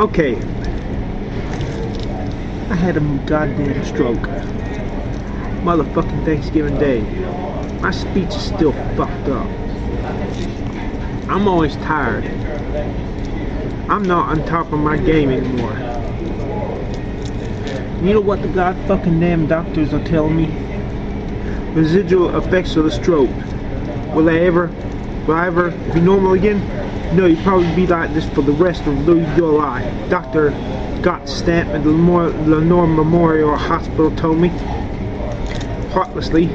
Okay. I had a goddamn stroke. Motherfucking Thanksgiving Day. My speech is still fucked up. I'm always tired. I'm not on top of my game anymore. You know what the god fucking damn doctors are telling me? Residual effects of the stroke. Will I ever be normal again? No, you'll probably be like this for the rest of your life. Dr. Gottstamp at the Lenore Memorial Hospital told me. Heartlessly.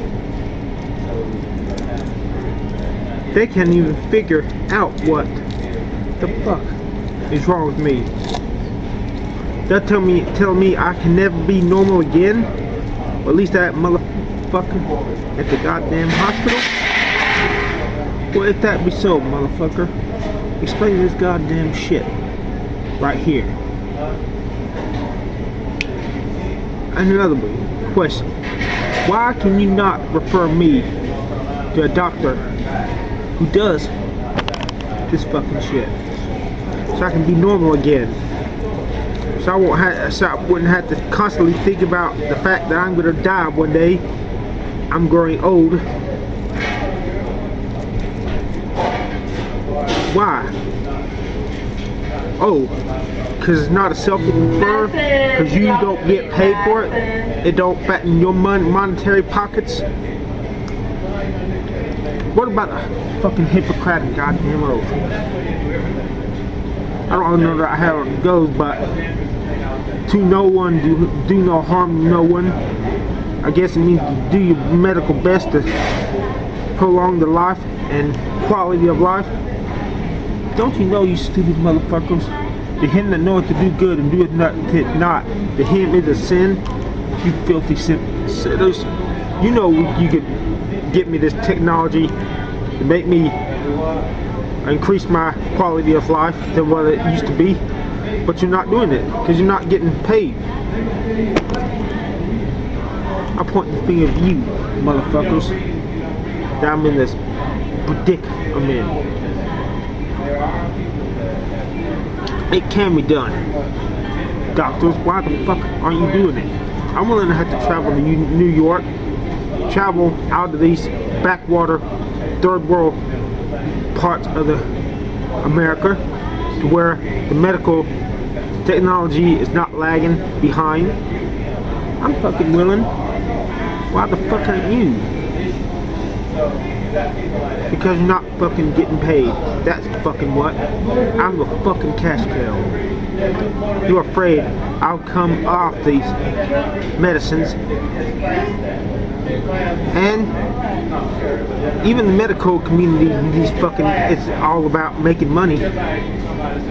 They can't even figure out what the fuck is wrong with me. They'll tell me I can never be normal again. Or at least that motherfucker at the goddamn hospital. Well, if that be so, motherfucker, explain this goddamn shit right here. And another question. Why can you not refer me to a doctor who does this fucking shit? So I can be normal again. So I wouldn't have to constantly think about the fact that I'm gonna die one day. I'm growing old. Why? Oh, because it's not a self-refer, because you don't get paid for it. It don't fatten your monetary pockets. What about the fucking Hippocratic goddamn oath? I don't know how it goes, but to no one, do no harm to no one. I guess it means to do your medical best to prolong the life and quality of life. Don't you know, you stupid motherfuckers? To him that knoweth to do good and doeth not, to him is a sin. You filthy sinners. You know you could get me this technology to make me increase my quality of life than what it used to be, but you're not doing it because you're not getting paid. I point the finger at you, motherfuckers, that I'm in this predicament I'm in. It can be done. Doctors, why the fuck aren't you doing it? I'm willing to have to travel to New York, travel out of these backwater, third world parts of America to where the medical technology is not lagging behind. I'm fucking willing. Why the fuck aren't you? Because you're not fucking getting paid. That's fucking what. I'm a fucking cash cow. You're afraid I'll come off these medicines. And even the medical community, it's all about making money.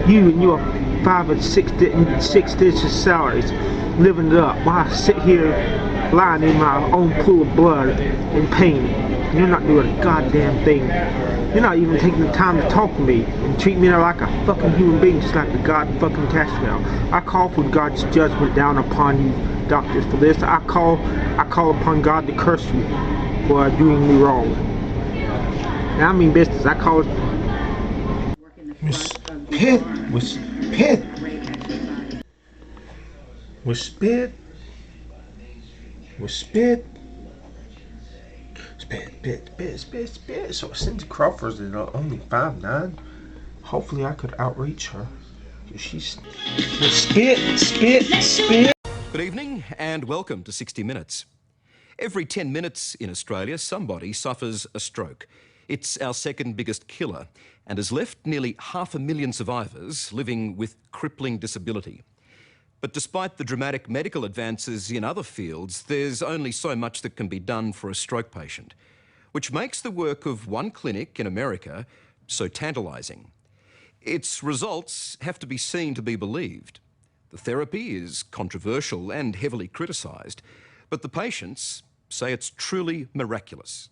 You and your 5 and 6 digit salaries, living it up while I sit here lying in my own pool of blood in pain. You're not doing a goddamn thing. You're not even taking the time to talk to me and treat me like a fucking human being, just like the god fucking cash cow. I call for God's judgment down upon you doctors for this. I call upon God to curse you for doing me wrong. And I mean business. I call it spit. So Cindy Crawford's is only 5'9". Hopefully I could outreach her. She's spit. Good evening and welcome to 60 Minutes. Every 10 minutes in Australia, somebody suffers a stroke. It's our second biggest killer and has left nearly 500,000 survivors living with crippling disability. But despite the dramatic medical advances in other fields, there's only so much that can be done for a stroke patient, which makes the work of one clinic in America so tantalising. Its results have to be seen to be believed. The therapy is controversial and heavily criticised, but the patients say it's truly miraculous.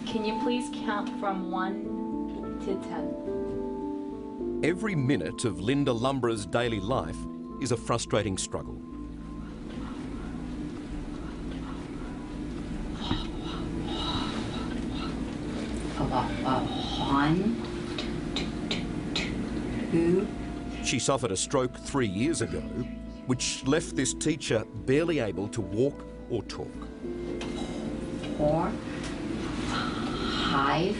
Can you please count from 1 to 10? Every minute of Linda Lumbra's daily life is a frustrating struggle. One, two, She suffered a stroke 3 years ago, which left this teacher barely able to walk or talk. 4, 5.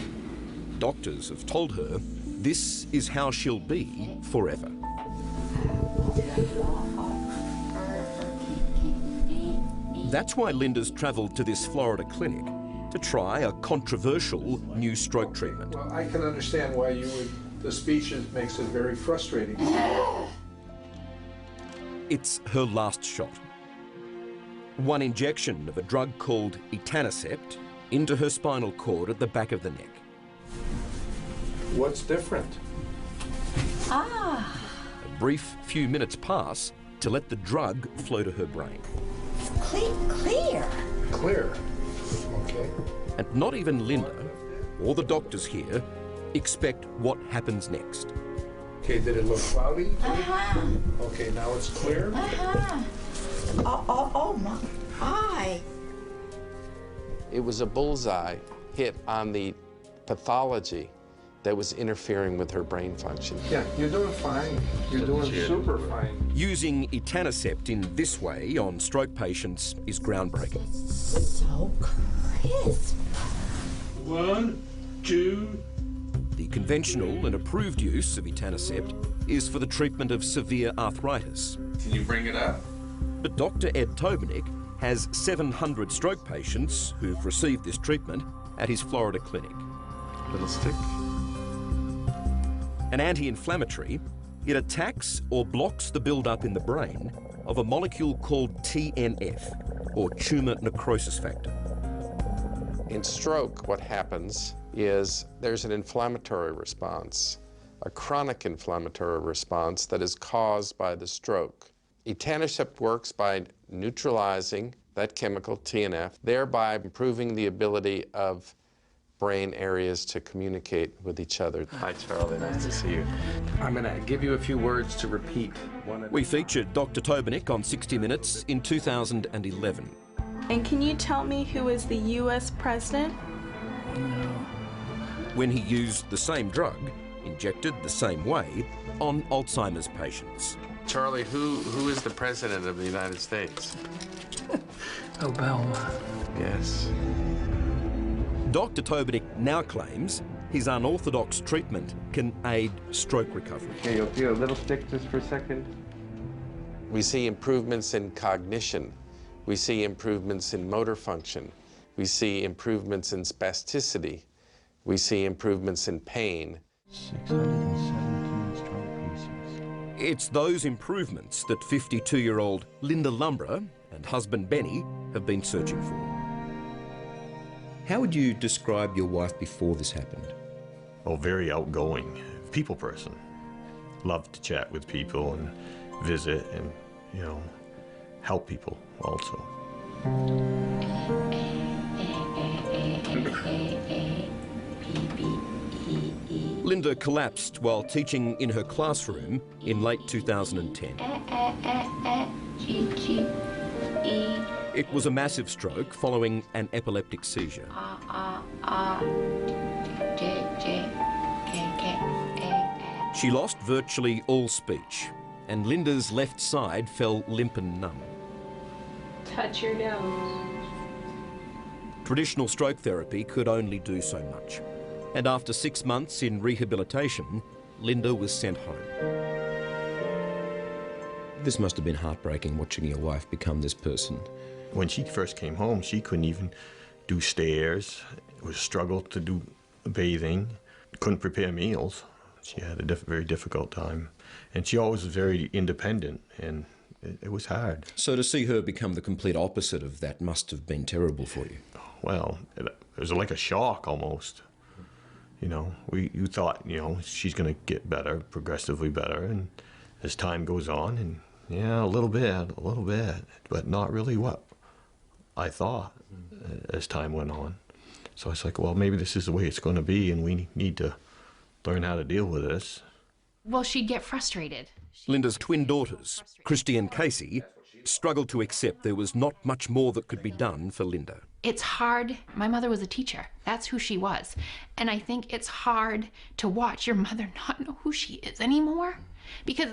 Doctors have told her this is how she'll be forever. That's why Linda's travelled to this Florida clinic to try a controversial new stroke treatment. Well, I can understand why you would, the speech makes it very frustrating. It's her last shot. One injection of a drug called etanercept into her spinal cord at the back of the neck. What's different? A brief few minutes pass to let the drug flow to her brain. Clear. Clear. Okay. And not even Linda or the doctors here expect what happens next. Okay, did it look cloudy? Okay, now it's clear. Oh my eye. It was a bullseye hit on the pathology that was interfering with her brain function. Yeah, you're doing fine. You're doing super fine. Using etanercept in this way on stroke patients is groundbreaking. So crisp. 1, 2. The conventional and approved use of etanercept is for the treatment of severe arthritis. Can you bring it up? But Dr. Ed Tobernick has 700 stroke patients who've received this treatment at his Florida clinic. Little stick. An anti-inflammatory, it attacks or blocks the build-up in the brain of a molecule called TNF, or tumour necrosis factor. In stroke, what happens is there's an inflammatory response, a chronic inflammatory response that is caused by the stroke. Etanercept works by neutralizing that chemical, TNF, thereby improving the ability of brain areas to communicate with each other. Hi, Charlie. Nice to see you. I'm going to give you a few words to repeat. We featured Dr. Tobernick on 60 Minutes in 2011. And can you tell me who is the U.S. president? When he used the same drug, injected the same way, on Alzheimer's patients. Charlie, who is the President of the United States? Obama. Yes. Dr. Tobernick now claims his unorthodox treatment can aid stroke recovery. Okay, you'll feel a little stick just for a second. We see improvements in cognition. We see improvements in motor function. We see improvements in spasticity. We see improvements in pain. 617 stroke pieces. It's those improvements that 52-year-old Linda Lumbrer and husband Benny have been searching for. How would you describe your wife before this happened? Oh, very outgoing, people person. Loved to chat with people and visit and, you know, help people also. Linda collapsed while teaching in her classroom in late 2010. It was a massive stroke following an epileptic seizure. She lost virtually all speech, and Linda's left side fell limp and numb. Touch your nose. Traditional stroke therapy could only do so much. And after 6 months in rehabilitation, Linda was sent home. This must have been heartbreaking, watching your wife become this person. When she first came home, she couldn't even do stairs. It was a struggle to do bathing. Couldn't prepare meals. She had a very difficult time. And she always was very independent, and it was hard. So to see her become the complete opposite of that must have been terrible for you. Well, it was like a shock almost. You know, you thought, you know, she's going to get better, progressively better, and as time goes on, and yeah, a little bit, but not really what I thought as time went on. So it's like, well, maybe this is the way it's going to be, and we need to learn how to deal with this. Well, she'd get frustrated. Linda's twin daughters, Christy and Casey, struggled to accept there was not much more that could be done for Linda. it's hard. My mother was a teacher. That's who she was. And I think it's hard to watch your mother not know who she is anymore, because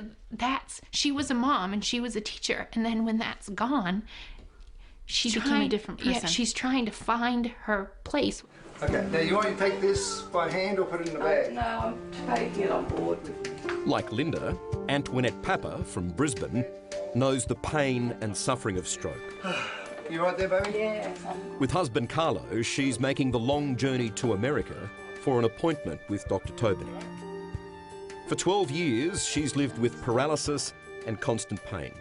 she was a mom and she was a teacher. And then when that's gone, She became a different person. Yeah, she's trying to find her place. Okay, now you want to take this by hand or put it in the bag? No, I'm taking it on board with me. Like Linda, Antoinette Papa from Brisbane knows the pain and suffering of stroke. You right there, baby? Yeah. With husband Carlo, she's making the long journey to America for an appointment with Dr. Tobinick. For 12 years, she's lived with paralysis and constant pain.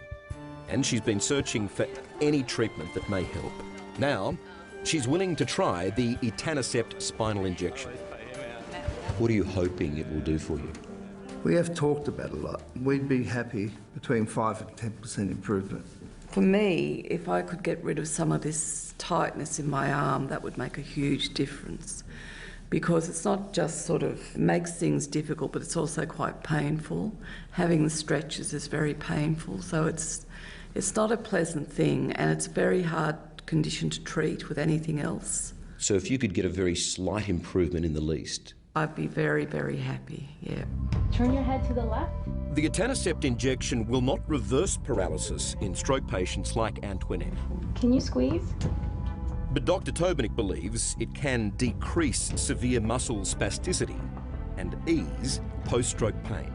And she's been searching for any treatment that may help. Now, she's willing to try the etanercept spinal injection. What are you hoping it will do for you? We have talked about it a lot. We'd be happy between 5 and 10% improvement. For me, if I could get rid of some of this tightness in my arm, that would make a huge difference. Because it's not just sort of makes things difficult, but it's also quite painful. Having the stretches is very painful, so it's not a pleasant thing, and it's a very hard condition to treat with anything else. So if you could get a very slight improvement in the least? I'd be very, very happy, yeah. Turn your head to the left. The etanercept injection will not reverse paralysis in stroke patients like Antoinette. Can you squeeze? But Dr. Tobinick believes it can decrease severe muscle spasticity and ease post-stroke pain.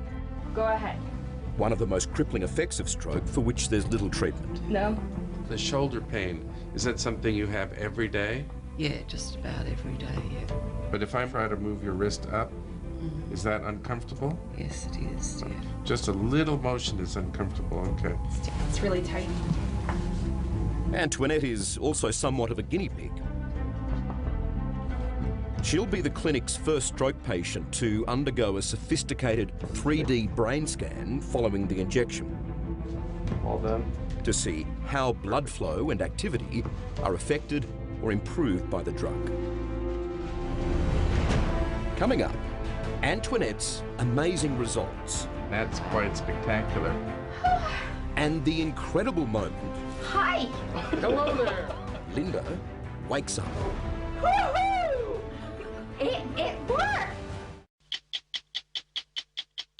Go ahead. One of the most crippling effects of stroke for which there's little treatment. No. The shoulder pain, is that something you have every day? Yeah, just about every day, yeah. But if I try to move your wrist up, is that uncomfortable? Yes, it is, yeah. Just a little motion is uncomfortable, okay. It's really tight. Antoinette is also somewhat of a guinea pig. She'll be the clinic's first stroke patient to undergo a sophisticated 3D brain scan following the injection. All done. To see how blood flow and activity are affected or improved by the drug. Coming up, Antoinette's amazing results. That's quite spectacular. And the incredible moment. Hi! Hello there! Linda wakes up. Woohoo! It worked!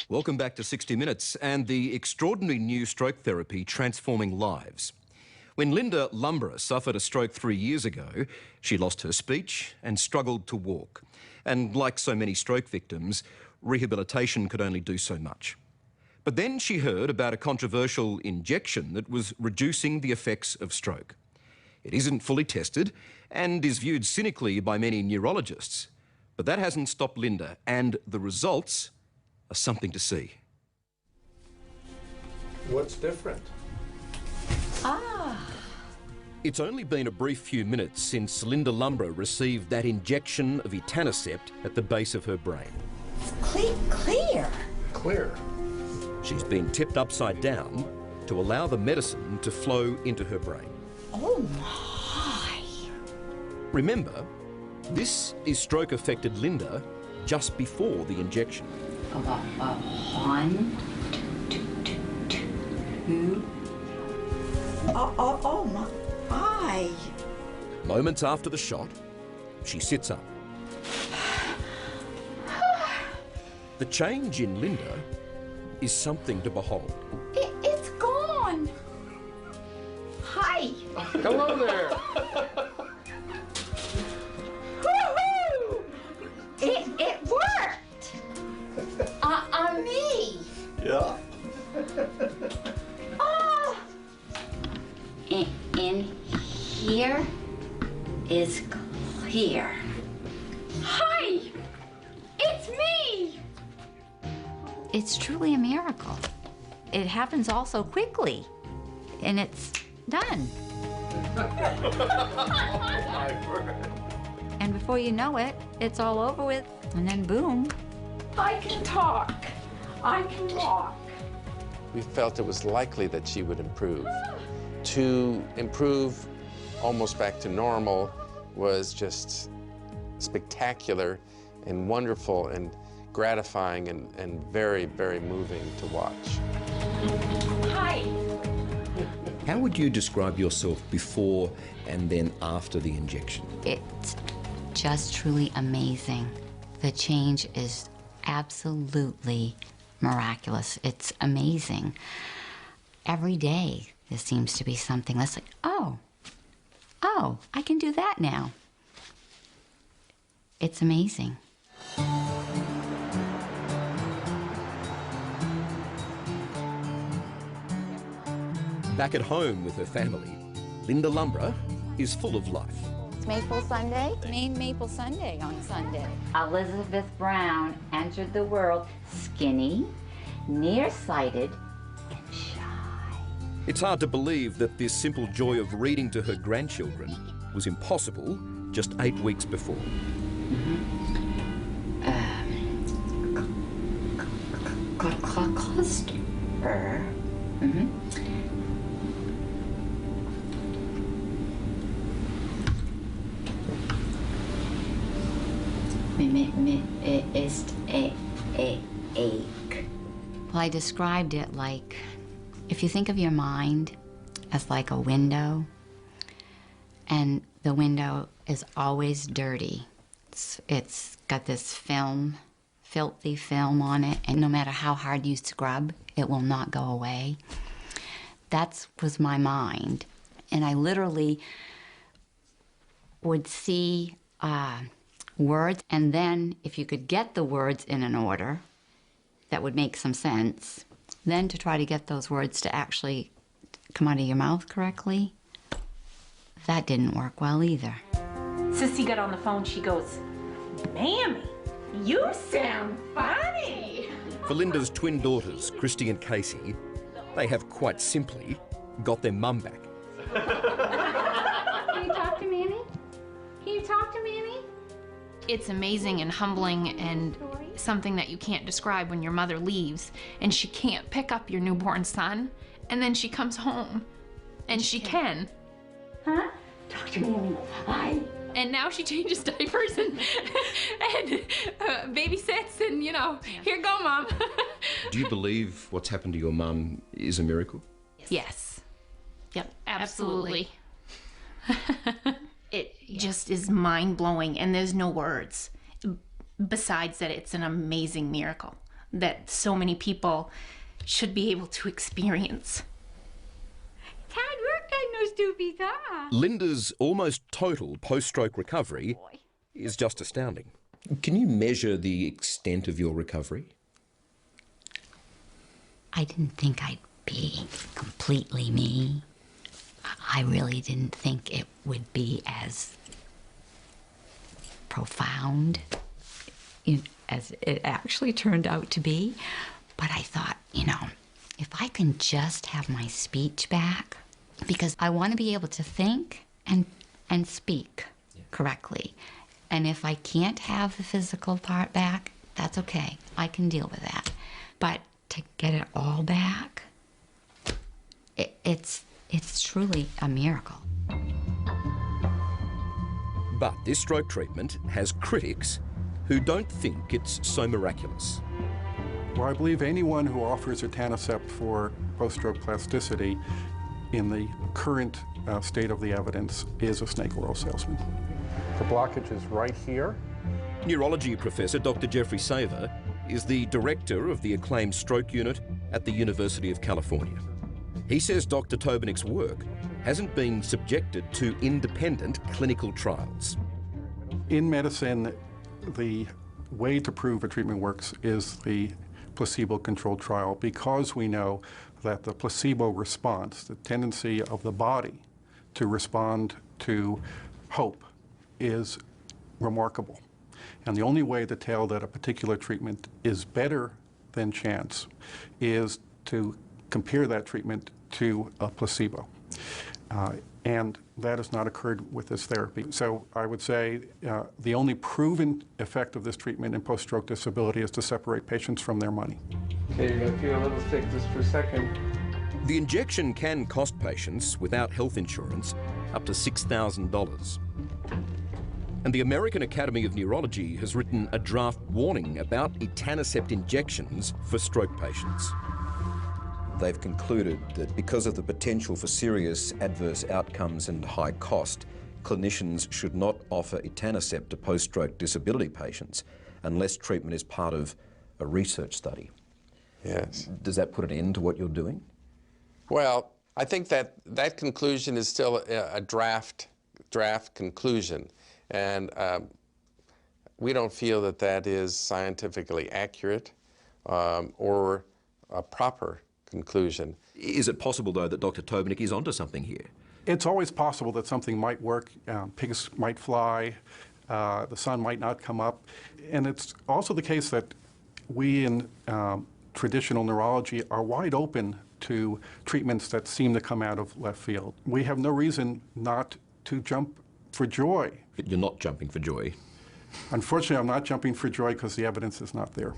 Welcome back to 60 Minutes and the extraordinary new stroke therapy transforming lives. When Linda Lumborough suffered a stroke 3 years ago, she lost her speech and struggled to walk. And like so many stroke victims, rehabilitation could only do so much. But then she heard about a controversial injection that was reducing the effects of stroke. It isn't fully tested and is viewed cynically by many neurologists. But that hasn't stopped Linda, and the results are something to see. What's different? It's only been a brief few minutes since Linda Lumborough received that injection of etanercept at the base of her brain. Clear. Clear. She's been tipped upside down to allow the medicine to flow into her brain. Oh my. Remember, this is stroke-affected Linda just before the injection. One, two. Oh my. Moments after the shot, she sits up. The change in Linda is something to behold. It's gone. Hi. Hello there! Woohoo! It worked. On me. Yeah. Oh. In here is clear. Hi. It's me. It's truly a miracle. It happens all so quickly, and it's done. And before you know it, it's all over with, and then boom. I can talk. I can walk. We felt it was likely that she would improve. To improve almost back to normal was just spectacular and wonderful and gratifying and very, very moving to watch. Hi. How would you describe yourself before and then after the injection? It's just truly amazing. The change is absolutely miraculous. It's amazing. Every day there seems to be something that's like, oh, I can do that now. It's amazing. Back at home with her family, Linda Lumbra is full of life. It's Maple Sunday. Maple Sunday on Sunday. Elizabeth Brown entered the world skinny, nearsighted, and shy. It's hard to believe that this simple joy of reading to her grandchildren was impossible just 8 weeks before. Cluster. Ache. Well, I described it like, if you think of your mind as like a window, and the window is always dirty. It's got this film, filthy film on it, and no matter how hard you scrub, it will not go away. That was my mind. And I literally would see words, and then if you could get the words in an order that would make some sense, then to try to get those words to actually come out of your mouth correctly, that didn't work well either. Sissy got on the phone, she goes, "Mammy, you sound funny." For Linda's twin daughters, Christy and Casey, they have quite simply got their mum back. Can you talk to Mammy? Can you talk to Mammy? It's amazing and humbling and something that you can't describe when your mother leaves and she can't pick up your newborn son, and then she comes home and she can. Huh? Talk to Mammy. Hi. And now she changes diapers and babysits and, you know, here go, Mom. Do you believe what's happened to your mum is a miracle? Yes. Yep, absolutely. It just is mind-blowing, and there's no words. Besides that, it's an amazing miracle that so many people should be able to experience. It's hard work, I know, stupid. Linda's almost total post-stroke recovery is just astounding. Can you measure the extent of your recovery? I didn't think I'd be completely me. I really didn't think it would be as profound as it actually turned out to be. But I thought, you know, if I can just have my speech back, because I want to be able to think and speak correctly. And if I can't have the physical part back, that's okay. I can deal with that. But to get it all back, it's truly a miracle. But this stroke treatment has critics who don't think it's so miraculous. Well, I believe anyone who offers etanercept for post-stroke plasticity in the current state of the evidence is a snake oil salesman. The blockage is right here. Neurology professor Dr. Jeffrey Saver is the director of the acclaimed stroke unit at the University of California. He says Dr. Tobinick's work hasn't been subjected to independent clinical trials. In medicine, the way to prove a treatment works is the placebo-controlled trial, because we know that the placebo response, the tendency of the body to respond to hope, is remarkable. And the only way to tell that a particular treatment is better than chance is to compare that treatment to a placebo. And that has not occurred with this therapy. So I would say the only proven effect of this treatment in post-stroke disability is to separate patients from their money. Okay, you're gonna feel a little sick just for a second. The injection can cost patients without health insurance up to $6,000. And the American Academy of Neurology has written a draft warning about etanercept injections for stroke patients. they've concluded that because of the potential for serious adverse outcomes and high cost, clinicians should not offer etanercept to post-stroke disability patients unless treatment is part of a research study. Yes. Does that put an end to what you're doing? Well, I think that that conclusion is still a draft conclusion, and we don't feel that that is scientifically accurate or a proper conclusion. Is it possible, though, that Dr. Tobenik is onto something here? It's always possible that something might work. Pigs might fly, the sun might not come up. And it's also the case that we in traditional neurology are wide open to treatments that seem to come out of left field. We have no reason not to jump for joy. But you're not jumping for joy. Unfortunately, I'm not jumping for joy because the evidence is not there.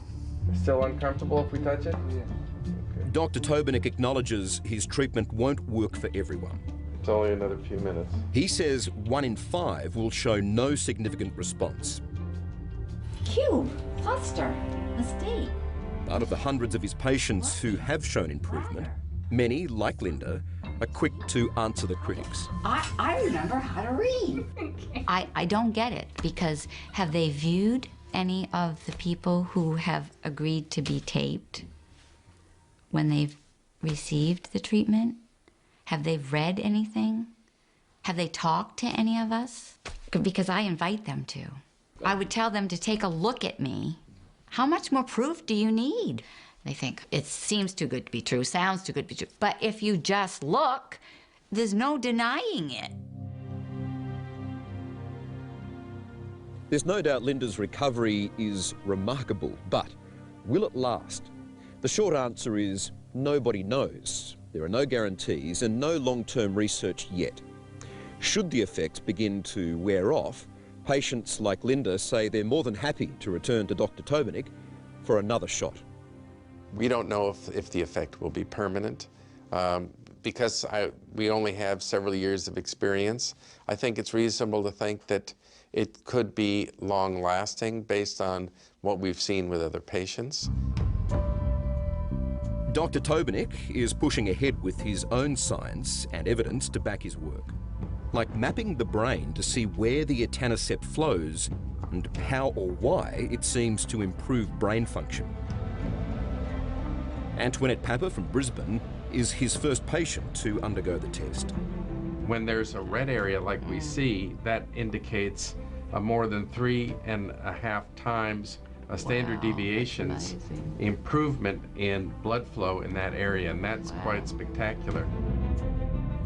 Still uncomfortable if we touch it? Yeah. Okay. Dr. Tobenik acknowledges his treatment won't work for everyone. It's only another few minutes. He says 1 in 5 will show no significant response. Cube, cluster, mistake. Out of the hundreds of his patients who have shown improvement, many, like Linda, are quick to answer the critics. I remember how to read. I don't get it, because have they viewed any of the people who have agreed to be taped when they've received the treatment? Have they read anything? Have they talked to any of us? Because I invite them to. I would tell them to take a look at me. How much more proof do you need? They think it seems too good to be true, sounds too good to be true. But if you just look, there's no denying it. There's no doubt Linda's recovery is remarkable, but will it last? The short answer is nobody knows. There are no guarantees and no long-term research yet. Should the effects begin to wear off, patients like Linda say they're more than happy to return to Dr. Tobenik for another shot. We don't know if the effect will be permanent. Because we only have several years of experience, I think it's reasonable to think that it could be long-lasting based on what we've seen with other patients. Dr. Tobenik is pushing ahead with his own science and evidence to back his work, like mapping the brain to see where the etanercept flows and how or why it seems to improve brain function. Antoinette Papa from Brisbane is his first patient to undergo the test. When there's a red area like we see, that indicates a more than 3.5 times a standard deviations improvement in blood flow in that area, and that's quite spectacular.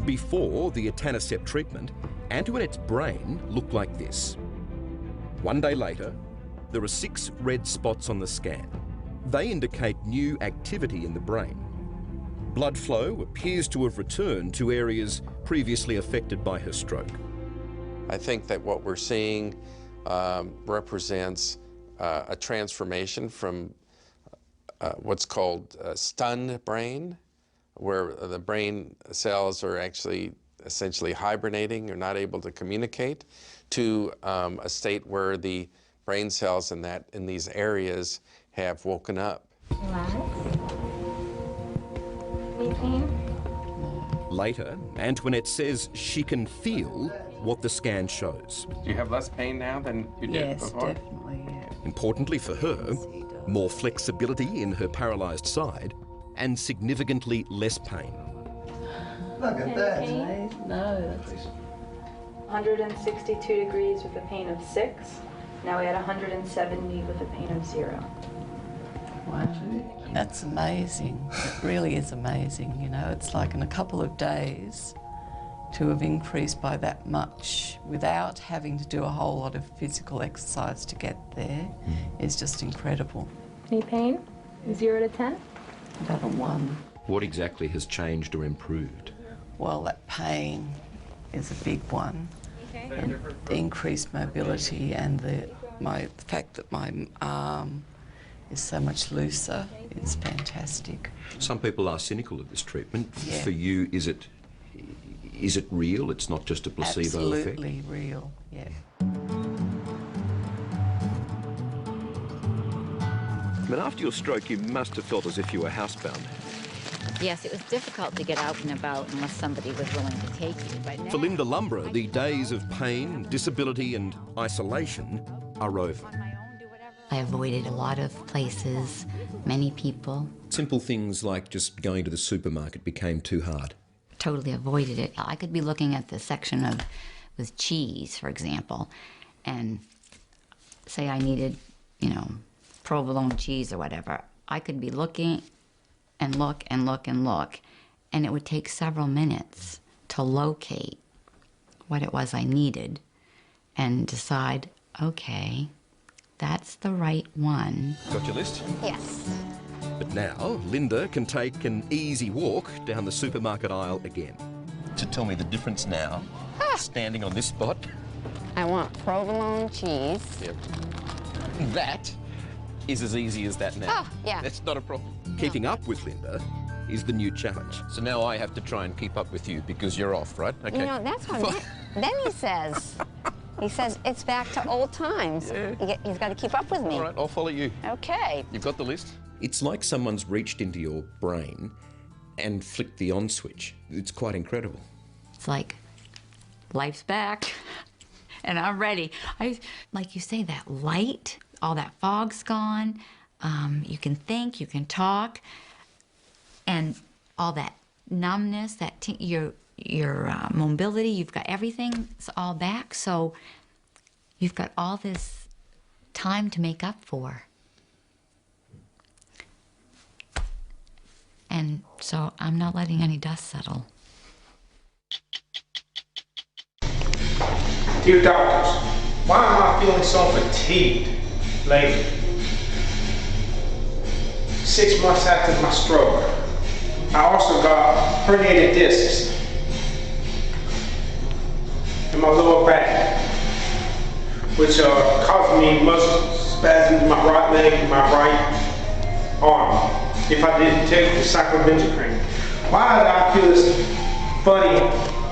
Before the etanercept treatment, Antoinette's brain looked like this. 1 day later, there are 6 red spots on the scan. They indicate new activity in the brain. Blood flow appears to have returned to areas previously affected by her stroke. I think that what we're seeing represents a transformation from what's called stunned brain, where the brain cells are actually essentially hibernating or not able to communicate, to a state where the brain cells in these areas have woken up. Any pain? Later, Antoinette says she can feel what the scan shows. Do you have less pain now than you did before? Yes, definitely, yeah. Importantly for her, more flexibility in her paralysed side and significantly less pain. Look at that. No, that's... 162 degrees with a pain of 6. Now we had 170 with a pain of 0. Wow, that's amazing. It really is amazing, you know. It's like in a couple of days to have increased by that much without having to do a whole lot of physical exercise to get there is just incredible. Any pain? 0 to 10? About a 1. What exactly has changed or improved? Well, that pain is a big one. And the increased mobility and the fact that my arm is so much looser is fantastic. Some people are cynical of this treatment. Yeah. For you, is it real? It's not just a placebo effect? Absolutely real, yeah. I mean, after your stroke, you must have felt as if you were housebound. Yes, it was difficult to get out and about unless somebody was willing to take you. But now, For Linda Lumbrer, the days of pain, disability and isolation are over. I avoided a lot of places, many people. Simple things like just going to the supermarket became too hard. Totally avoided it. I could be looking at the section with cheese, for example, and say I needed, provolone cheese or whatever. I could be looking and look and look and look, and it would take several minutes to locate what it was I needed and decide, okay, that's the right one. Got your list? Yes. But now, Linda can take an easy walk down the supermarket aisle again. To tell me the difference now, standing on this spot. I want provolone cheese. Yep. That is as easy as that now. Oh, yeah. That's not a problem. Keeping up with Linda is the new challenge. So now I have to try and keep up with you because you're off, right? Okay. You know, that's what then he says. He says, it's back to old times. Yeah. He's got to keep up with me. All right, I'll follow you. Okay. You've got the list? It's like someone's reached into your brain and flicked the on switch. It's quite incredible. It's like, life's back, and I'm ready. Like you say, that light, all that fog's gone. You can think, you can talk, and all that numbness, your mobility, you've got everything, it's all back. So you've got all this time to make up for. And so I'm not letting any dust settle. Dear doctors, why am I feeling so fatigued lately? 6 months after my stroke, I also got herniated discs in my lower back, which are causing me muscle spasms in my right leg and my right arm if I didn't take the cyclobenzaprine. Why do I feel this funny,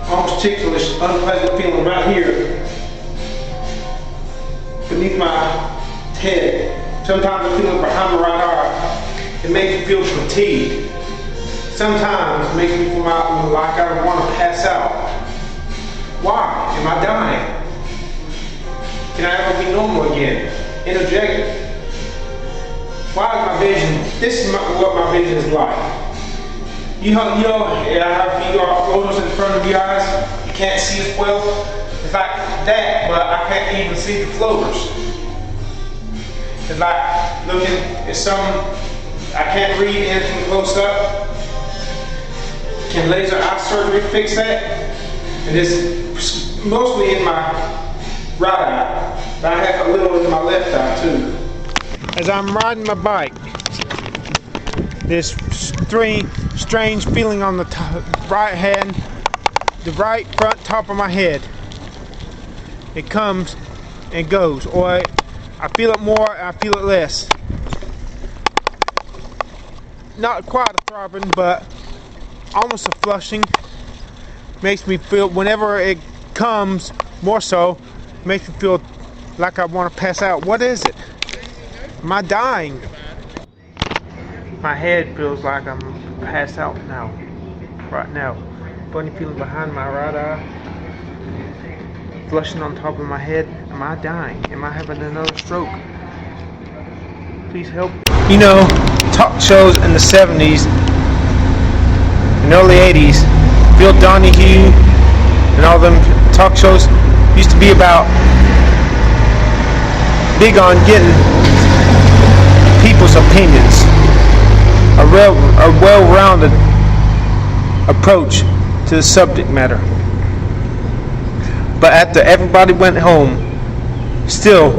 almost ticklish, unpleasant feeling right here beneath my head? Sometimes I feel it behind my right eye. It makes me feel fatigued. Sometimes it makes me feel like I want to pass out. Why? Am I dying? Can I ever be normal again? Energetic? Why is my vision? This is what my vision is like. You know, how you got floaters in front of your eyes, you can't see as well. It's like that, but I can't even see the floaters. It's like looking at I can't read anything close up. Can laser eye surgery fix that? And it's mostly in my right eye, but I have a little in my left eye too. As I'm riding my bike, this strange feeling on the right hand, the right front top of my head. It comes and goes, or I feel it more, I feel it less. Not quite a throbbing, but almost a flushing. Makes me feel, whenever it comes, more so, makes me feel like I want to pass out. What is it? Am I dying? My head feels like I'm passed out now, right now. Funny feeling behind my right eye. Flushing on top of my head. Am I dying? Am I having another stroke? Please help. You know, talk shows in the 70s and early 80s, Bill Donahue and all them talk shows used to be about big on getting people's opinions, a well-rounded approach to the subject matter. But after everybody went home, still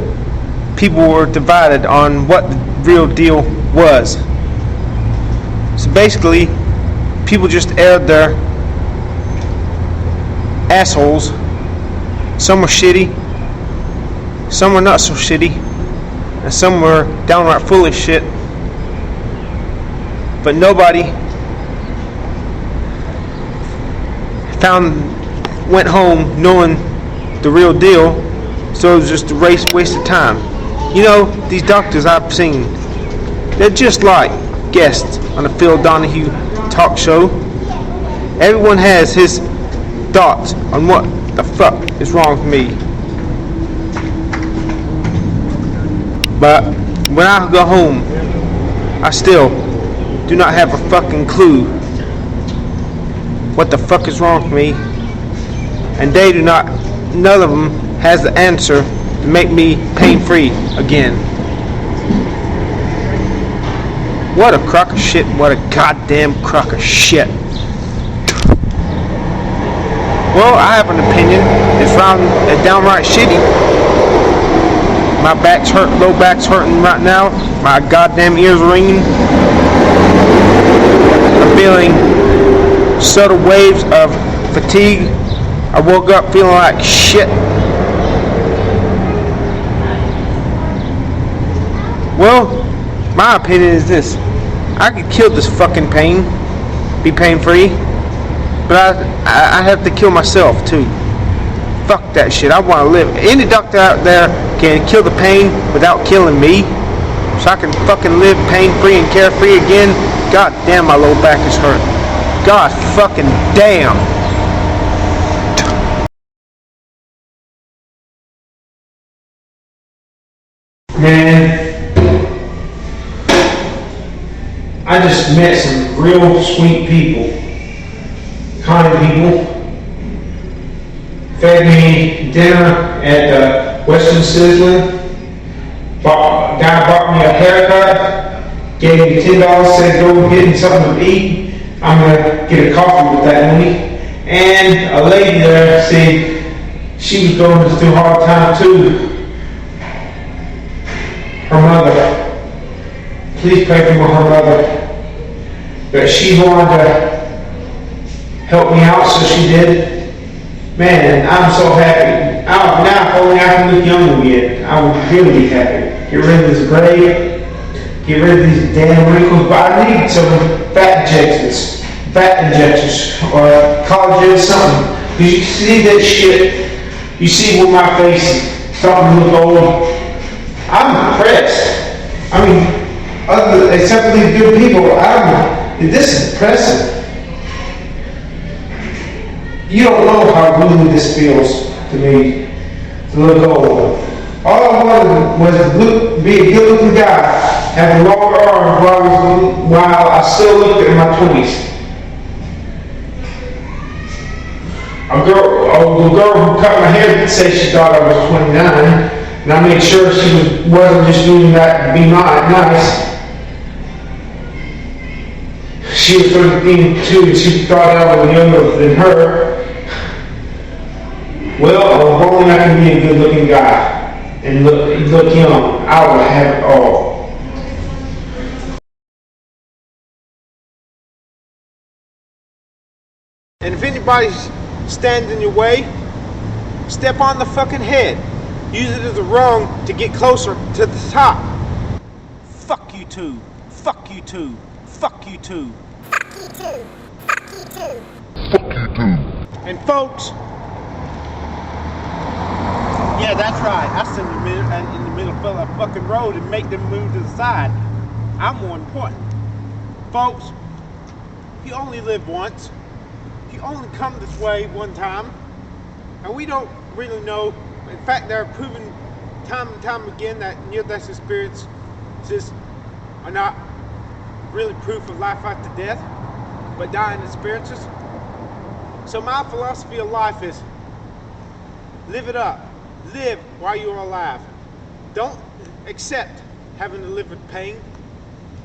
people were divided on what the real deal was. So basically, people just aired their assholes. Some were shitty, some were not so shitty, and some were downright full of shit. But nobody went home knowing the real deal, so it was just a waste of time. You know, these doctors I've seen, they're just like guests on the Phil Donahue talk show. Everyone has his thoughts on what the fuck is wrong with me. But when I go home, I still do not have a fucking clue what the fuck is wrong with me. And they do not, none of them has the answer to make me pain-free again. What a crock of shit, what a goddamn crock of shit. Well, I have an opinion. It's downright shitty. My back's hurt, low back's hurting right now. My goddamn ears are ringing. I'm feeling subtle waves of fatigue. I woke up feeling like shit. Well, my opinion is this. I could kill this fucking pain, be pain-free, but I have to kill myself too. Fuck that shit. I want to live. Any doctor out there can kill the pain without killing me, so I can fucking live pain-free and carefree again. God damn, my low back is hurt. God fucking damn. Man, I just met some real sweet people, kind people. Fed me dinner at Western Sizzling. Guy bought me a haircut, gave me $10, said go get me something to eat. I'm gonna get a coffee with that money. And a lady there said she was going through a hard time too. Her mother. Please pray for her mother. But she wanted to help me out, so she did. Man, I'm so happy. Now if only I can look young again, I would really be happy. Get rid of this gray, get rid of these damn wrinkles, but I need some fat injections, or collagen, something. Because you see that shit, you see where my face is starting to look old. I'm depressed. I mean, except for these good people, this is depressing. You don't know how really this feels to me, to look old. All I wanted was to be a good-looking guy, have a longer arms while I still looked in my 20s. A girl who cut my hair said she thought I was 29, and I made sure she wasn't just doing that to be nice. She was 13 too, and she thought I was younger than her. Well, I'm hoping I can be a good-looking guy and look young. I will have it all. And if anybody stands in your way, step on the fucking head. Use it as a rung to get closer to the top. Fuck you too. Fuck you too. Fuck you too. Fuck you too. Fuck you too. Fuck you too. And folks, yeah, that's right. I stand in the middle of a fucking road and make them move to the side. I'm more important. Folks, you only live once. You only come this way one time. And we don't really know. In fact, they're proven time and time again that near-death experiences are not really proof of life after death, but dying experiences. So my philosophy of life is live it up. Live while you're alive. Don't accept having to live with pain.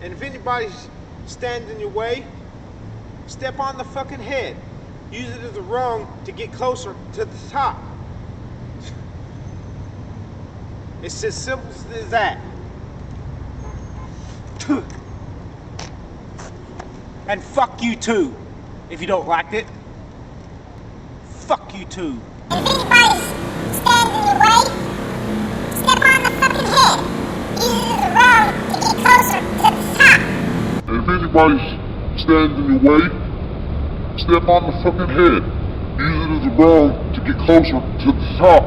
And if anybody stands in your way, step on the fucking head. Use it as a rung to get closer to the top. It's as simple as that. And fuck you too, if you don't like it. Fuck you too. If anybody stands in your way, step on the fucking head. Use it as a rung to get closer to the top. If anybody stands in your way, step on the fucking head. Use it as a rung to get closer to the top.